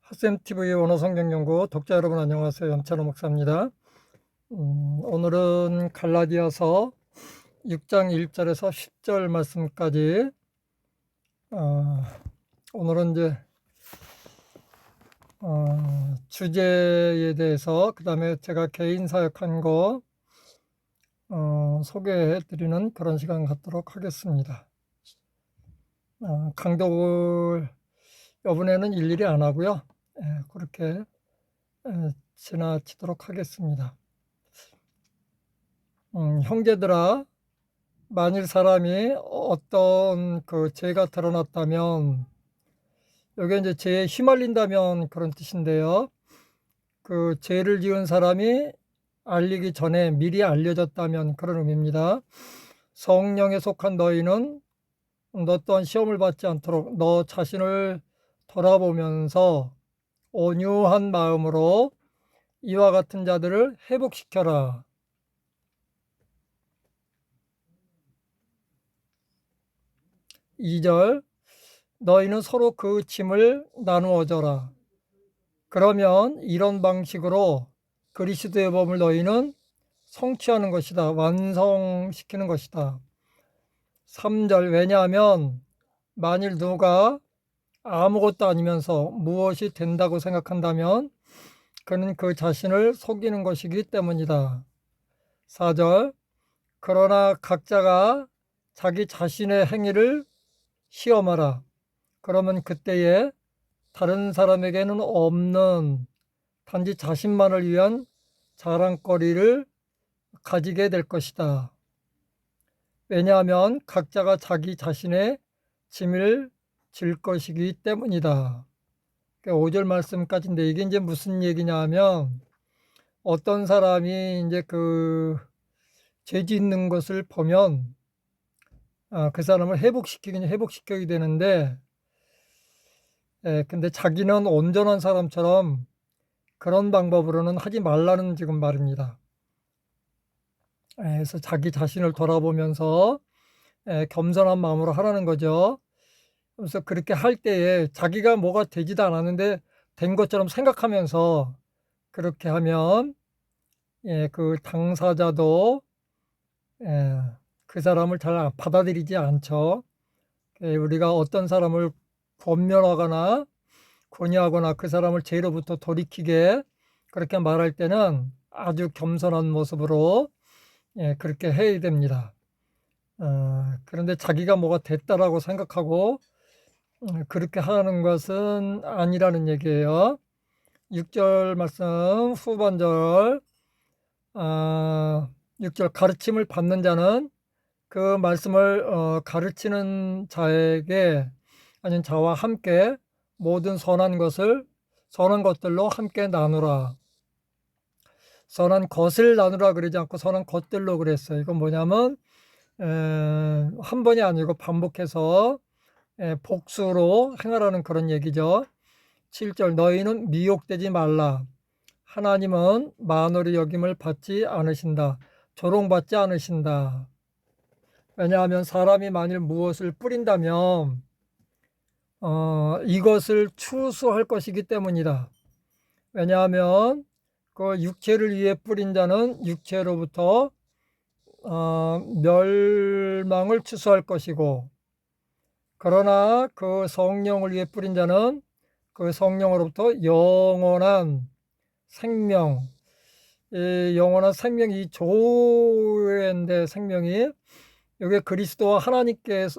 핫쌤TV 언어성경연구 독자 여러분 안녕하세요. 염찬호 목사입니다. 오늘은 갈라디아서 6장 1절에서 10절 말씀까지 오늘은 이제 주제에 대해서 그 다음에 제가 개인 사역한 거 소개해 드리는 그런 시간 갖도록 하겠습니다. 강독을 이번에는 일일이 안 하고요. 그렇게 지나치도록 하겠습니다. 형제들아, 만일 사람이 어떤 그 죄가 드러났다면, 여기 이제 죄에 휘말린다면 그런 뜻인데요. 그 죄를 지은 사람이 알리기 전에 미리 알려졌다면 그런 의미입니다. 성령에 속한 너희는 너 또한 시험을 받지 않도록 너 자신을 돌아보면서 온유한 마음으로 이와 같은 자들을 회복시켜라. 2절 너희는 서로 그 짐을 나누어 져라. 그러면 이런 방식으로 그리스도의 법을 너희는 성취하는 것이다. 완성시키는 것이다. 3절 왜냐하면 만일 누가 아무것도 아니면서 무엇이 된다고 생각한다면 그는 그 자신을 속이는 것이기 때문이다. 4절 그러나 각자가 자기 자신의 행위를 시험하라. 그러면 그때에 다른 사람에게는 없는 단지 자신만을 위한 자랑거리를 가지게 될 것이다. 왜냐하면 각자가 자기 자신의 짐을 질 것이기 때문이다. 5절 말씀까지인데 이게 이제 무슨 얘기냐 하면 어떤 사람이 이제 그 죄 짓는 것을 보면 그 사람을 회복시켜야 되는데 근데 자기는 온전한 사람처럼 그런 방법으로는 하지 말라는 지금 말입니다. 그래서 자기 자신을 돌아보면서 겸손한 마음으로 하라는 거죠. 그래서 그렇게 할 때에 자기가 뭐가 되지도 않았는데 된 것처럼 생각하면서 그렇게 하면 그 당사자도 그 사람을 잘 받아들이지 않죠. 우리가 어떤 사람을 권면하거나 권유하거나 그 사람을 죄로부터 돌이키게 그렇게 말할 때는 아주 겸손한 모습으로 그렇게 해야 됩니다. 그런데 자기가 뭐가 됐다라고 생각하고 그렇게 하는 것은 아니라는 얘기예요. 6절 말씀 후반절 6절 가르침을 받는 자는 그 말씀을 가르치는 자에게 아닌 자와 함께 모든 선한 것들로 함께 나누라. 선한 것을 나누라 그러지 않고 선한 것들로 그랬어요. 이건 뭐냐면 한 번이 아니고 반복해서 복수로 행하라는 그런 얘기죠. 7절 너희는 미혹되지 말라. 하나님은 만월의 여김을 받지 않으신다. 조롱받지 않으신다. 왜냐하면 사람이 만일 무엇을 뿌린다면 이것을 추수할 것이기 때문이다. 왜냐하면 그 육체를 위해 뿌린 자는 육체로부터 멸망을 추수할 것이고 그러나 그 성령을 위해 뿌린 자는 그 성령으로부터 영원한 생명, 영원한 생명이 조회인데 생명이 여기 그리스도와 하나님께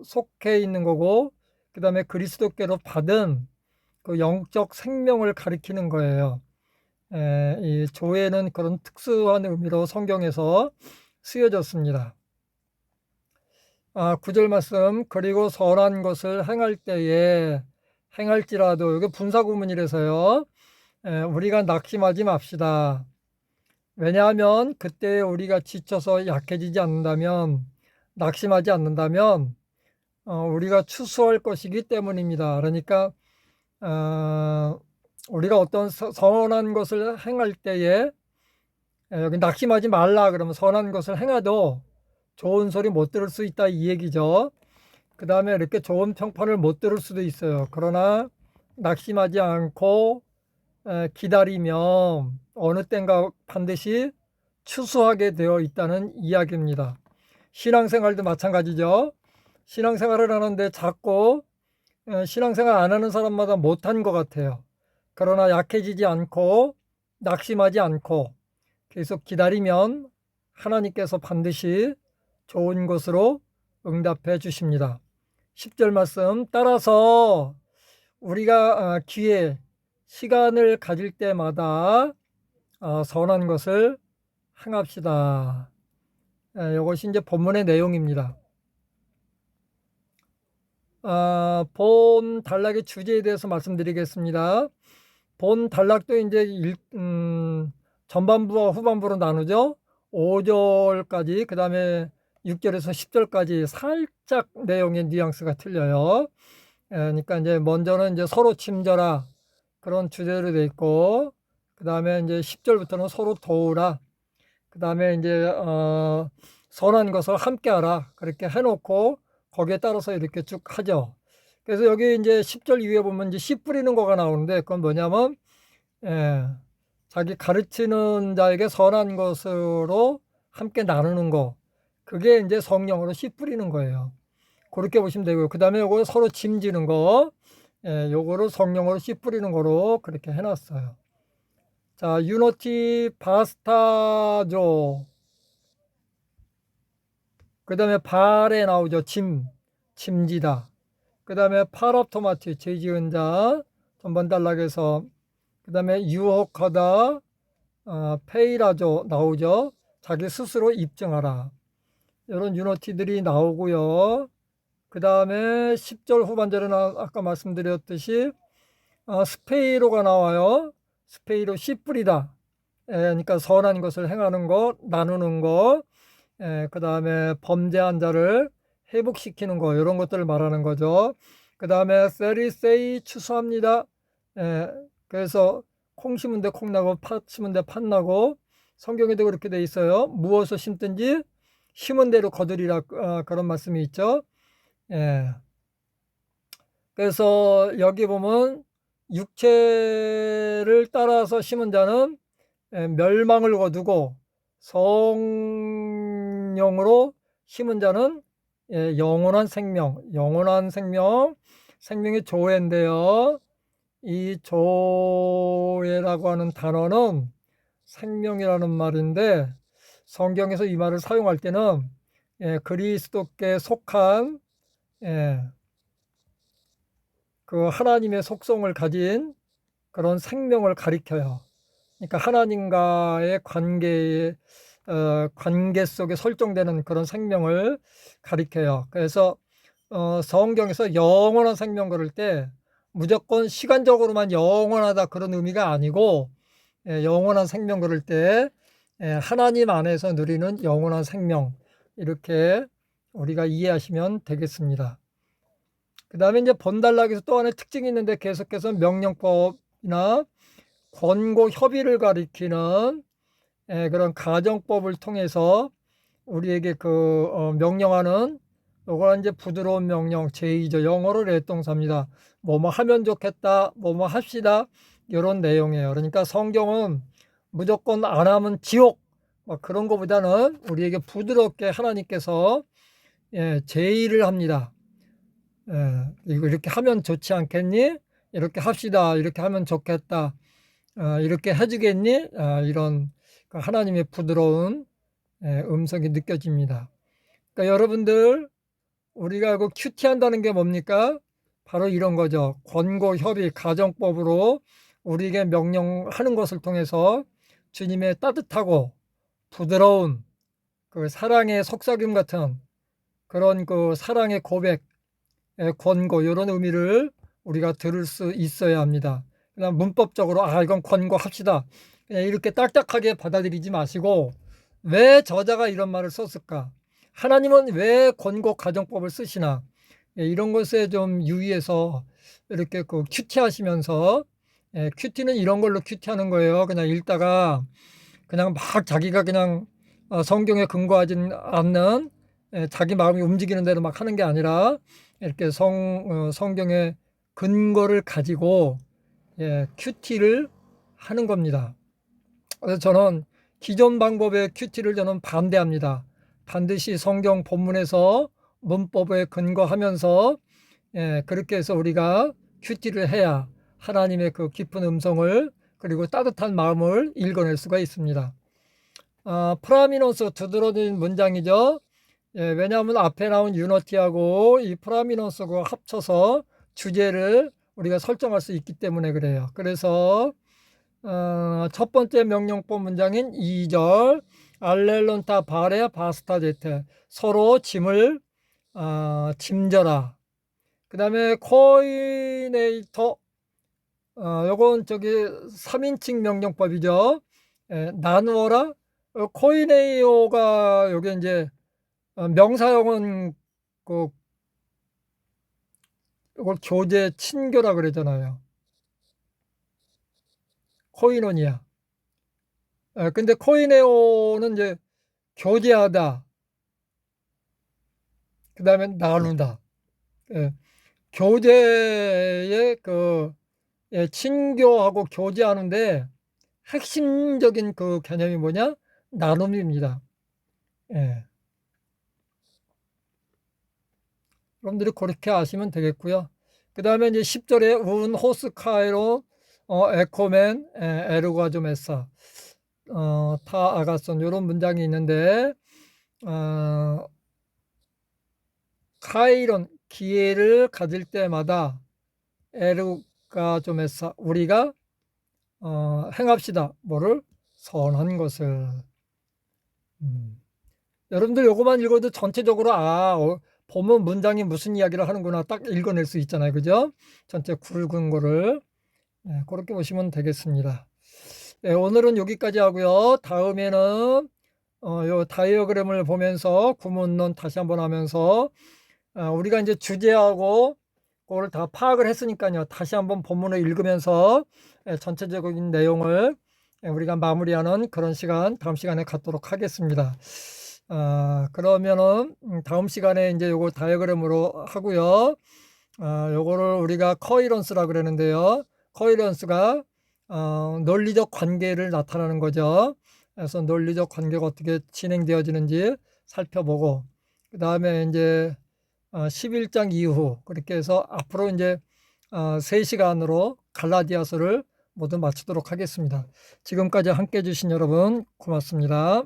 속해 있는 거고 그 다음에 그리스도께로 받은 그 영적 생명을 가리키는 거예요. 이 조회는 그런 특수한 의미로 성경에서 쓰여졌습니다. 9절 말씀 그리고 선한 것을 행할 때에 행할지라도 이게 분사구문이라서요. 우리가 낙심하지 맙시다. 왜냐하면 그때 우리가 지쳐서 약해지지 않는다면 낙심하지 않는다면 우리가 추수할 것이기 때문입니다. 그러니까 우리가 어떤 선한 것을 행할 때에 여기 낙심하지 말라 그러면 선한 것을 행해도 좋은 소리 못 들을 수 있다 이 얘기죠. 그 다음에 이렇게 좋은 평판을 못 들을 수도 있어요. 그러나 낙심하지 않고 기다리면 어느 땐가 반드시 추수하게 되어 있다는 이야기입니다. 신앙생활도 마찬가지죠. 신앙생활을 하는데 자꾸 신앙생활 안 하는 사람마다 못한 것 같아요. 그러나 약해지지 않고 낙심하지 않고 계속 기다리면 하나님께서 반드시 좋은 것으로 응답해 주십니다. 10절 말씀 따라서 우리가 기회, 시간을 가질 때마다 선한 것을 행합시다. 이것이 이제 본문의 내용입니다. 본 단락의 주제에 대해서 말씀드리겠습니다. 본 단락도 이제 전반부와 후반부로 나누죠. 5절까지, 그 다음에 6절에서 10절까지 살짝 내용의 뉘앙스가 틀려요. 그러니까 이제 먼저는 이제 서로 친절하 그런 주제로 돼 있고, 그 다음에 이제 10절부터는 서로 도우라, 그 다음에 이제 선한 것을 함께하라 그렇게 해놓고 거기에 따라서 이렇게 쭉 하죠. 그래서 여기 이제 10절 이후에 보면 이제 씨 뿌리는 거가 나오는데, 그건 뭐냐면 자기 가르치는 자에게 선한 것으로 함께 나누는 거, 그게 이제 성령으로 씨 뿌리는 거예요. 그렇게 보시면 되고요. 그 다음에 요거 서로 짐지는 거, 요거를 성령으로 씨 뿌리는 거로 그렇게 해놨어요. 자, 유노티 바스타조. 그 다음에 발에 나오죠. 짐지다. 그 다음에 파랍토마티, 죄지은 자, 전번 단락에서. 그 다음에 유혹하다, 페이라조 나오죠. 자기 스스로 입증하라. 이런 유노티들이 나오고요. 그 다음에 10절 후반절에는 아까 말씀드렸듯이 스페이로가 나와요. 스페이로 씨 뿌리다. 그러니까 선한 것을 행하는 것, 나누는 것, 그 다음에 범죄한 자를 회복시키는 것, 이런 것들을 말하는 거죠. 그 다음에 세리세이 추수합니다. 그래서 콩 심은 데 콩 나고 팥 심은 데 팥 나고, 성경에도 그렇게 돼 있어요. 무엇을 심든지 심은 대로 거두리라, 그런 말씀이 있죠. 그래서 여기 보면 육체를 따라서 심은 자는 멸망을 거두고, 성령으로 심은 자는 영원한 생명, 생명이 조회인데요. 이 조회라고 하는 단어는 생명이라는 말인데, 성경에서 이 말을 사용할 때는 그리스도께 속한 그 하나님의 속성을 가진 그런 생명을 가리켜요. 그러니까 하나님과의 관계 속에 설정되는 그런 생명을 가리켜요. 그래서 성경에서 영원한 생명 그럴 때 무조건 시간적으로만 영원하다 그런 의미가 아니고, 영원한 생명 그럴 때 하나님 안에서 누리는 영원한 생명, 이렇게 우리가 이해하시면 되겠습니다. 그 다음에 이제 본단락에서 또 하나의 특징이 있는데, 계속해서 명령법이나 권고 협의를 가리키는 그런 가정법을 통해서 우리에게 명령하는, 요거는 이제 부드러운 명령, 제의죠. 영어로 레동사입니다. 뭐뭐 하면 좋겠다, 뭐뭐 합시다, 이런 내용이에요. 그러니까 성경은 무조건 안 하면 지옥, 그런 것보다는 우리에게 부드럽게 하나님께서 제의를 합니다. 이렇게 하면 좋지 않겠니? 이렇게 합시다. 이렇게 하면 좋겠다. 이렇게 해주겠니? 이런 하나님의 부드러운 음성이 느껴집니다. 그러니까 여러분들, 우리가 그 큐티한다는 게 뭡니까? 바로 이런 거죠. 권고, 협의, 가정법으로 우리에게 명령하는 것을 통해서 주님의 따뜻하고 부드러운 그 사랑의 속삭임 같은 그런 그 사랑의 고백, 권고, 이런 의미를 우리가 들을 수 있어야 합니다. 그냥 문법적으로 이건 권고합시다, 그냥 이렇게 딱딱하게 받아들이지 마시고, 왜 저자가 이런 말을 썼을까? 하나님은 왜 권고 가정법을 쓰시나? 이런 것에 좀 유의해서 이렇게 큐티하시면서, 큐티는 이런 걸로 큐티하는 거예요. 그냥 읽다가 그냥 막 자기가 그냥 성경에 근거하지 않는 자기 마음이 움직이는 대로 막 하는 게 아니라, 이렇게 성경에 근거를 가지고 큐티를 하는 겁니다. 그래서 저는 기존 방법의 큐티를 저는 반대합니다. 반드시 성경 본문에서 문법에 근거하면서 그렇게 해서 우리가 큐티를 해야 하나님의 그 깊은 음성을 그리고 따뜻한 마음을 읽어낼 수가 있습니다. 프라미넌스 두드러진 문장이죠. 왜냐하면 앞에 나온 유너티하고 이 프라미넌스가 합쳐서 주제를 우리가 설정할 수 있기 때문에 그래요. 그래서 첫 번째 명령법 문장인 2절 알렐론타 바레 바스타제테 서로 짐을 짐져라. 그 다음에 코이네이터 요건 저기 3인칭 명령법이죠. 나누어라. 코이네이오가 요게 이제 명사형은 그 이걸 교제 친교라 그러잖아요. 코이노니아. 근데 코이네오는 이제 교제하다. 그 다음에 나누다. 교제의 그 친교하고 교제하는데 핵심적인 그 개념이 뭐냐? 나눔입니다. 여러분들이 그렇게 아시면 되겠고요. 그 다음에 이제 10절에 운 호스카이로 에코멘 에르가 좀 에사 타 아가손 이런 문장이 있는데 카이론 기회를 가질 때마다 에르가 좀 에사 우리가 행합시다. 뭐를? 선한 것을. 여러분들 요거만 읽어도 전체적으로 보면 문장이 무슨 이야기를 하는구나 딱 읽어낼 수 있잖아요. 그죠? 전체 굵은 거를. 그렇게 보시면 되겠습니다. 오늘은 여기까지 하고요. 다음에는 요 다이어그램을 보면서 구문론 다시 한번 하면서 우리가 이제 주제하고 그거를 다 파악을 했으니까요. 다시 한번 본문을 읽으면서 전체적인 내용을 우리가 마무리하는 그런 시간 다음 시간에 갖도록 하겠습니다. 그러면은 다음 시간에 이제 요거 다이어그램으로 하고요. 요거를 우리가 커이런스라 그러는데요. 커이런스가 논리적 관계를 나타내는 거죠. 그래서 논리적 관계가 어떻게 진행되어지는지 살펴보고 그 다음에 이제 11장 이후 그렇게 해서 앞으로 이제 3시간으로 갈라디아서를 모두 마치도록 하겠습니다. 지금까지 함께 해주신 여러분 고맙습니다.